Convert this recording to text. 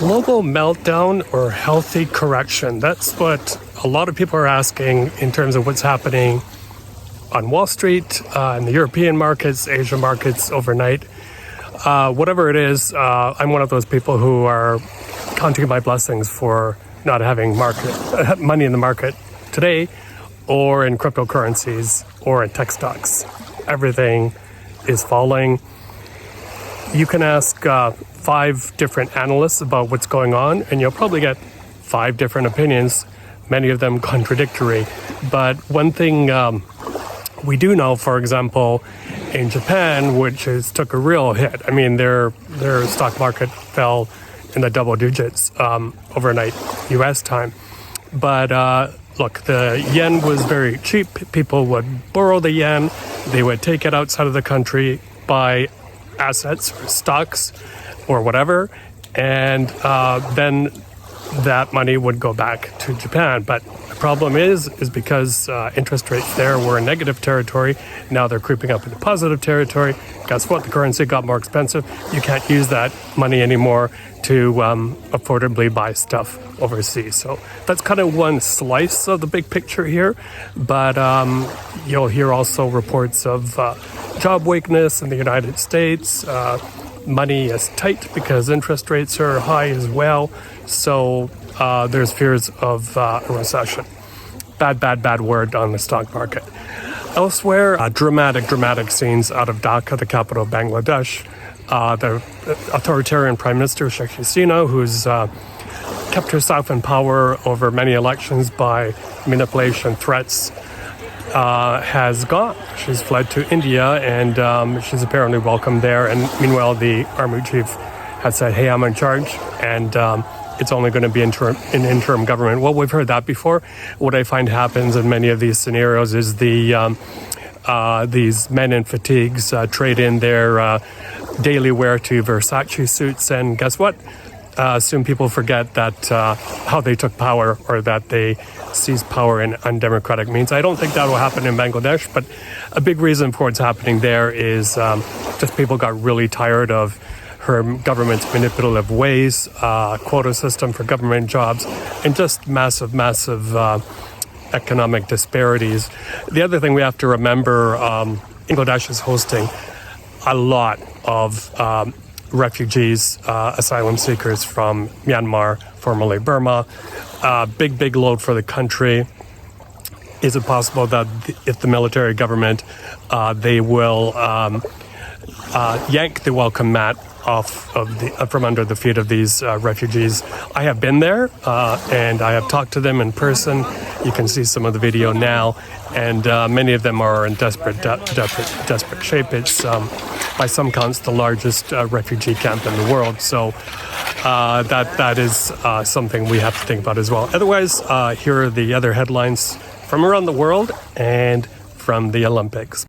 global meltdown or healthy correction? That's what a lot of people are asking in terms of what's happening on Wall Street, in the European markets, Asian markets overnight. Whatever it is, I'm one of those people who are counting my blessings for not having money in the market today, or in cryptocurrencies, or in tech stocks. Everything is falling. You can ask 5 different analysts about what's going on, and you'll probably get 5 different opinions, many of them contradictory. But one thing we do know, for example, in Japan, which took a real hit. I mean, their stock market fell in the double digits overnight U.S. time. But look, the yen was very cheap. People would borrow the yen. They would take it outside of the country, buy assets or stocks or whatever, and then that money would go back to Japan. But the problem is because interest rates there were in negative territory. Now they're creeping up into positive territory. Guess what? The currency got more expensive. You can't use that money anymore to affordably buy stuff overseas. So that's kind of one slice of the big picture here. But you'll hear also reports of job weakness in the United States. Money is tight because interest rates are high as well. So there's fears of a recession. Bad word on the stock market. Elsewhere, dramatic scenes out of Dhaka, the capital of Bangladesh. The authoritarian Prime Minister, Sheikh Hasina, who's kept herself in power over many elections by manipulation, threats, has gone. She's fled to India, and she's apparently welcome there. And meanwhile, the army chief has said, "Hey, I'm in charge," and it's only going to be an interim government. Well, we've heard that before. What I find happens in many of these scenarios is these men in fatigues trade in their daily wear to Versace suits, and guess what? Soon people forget that how they took power, or that they seized power in undemocratic means. I don't think that will happen in Bangladesh, but a big reason for what's happening there is just people got really tired of her government's manipulative ways, quota system for government jobs, and just massive economic disparities. The other thing we have to remember, Bangladesh is hosting a lot of refugees, asylum seekers from Myanmar, formerly Burma. Big load for the country. Is it possible that if the military government, they will yank the welcome mat off from under the feet of these refugees? I have been there, and I have talked to them in person. You can see some of the video now, and many of them are in desperate shape. It's by some counts the largest refugee camp in the world. So that is something we have to think about as well. Otherwise, here are the other headlines from around the world and from the Olympics.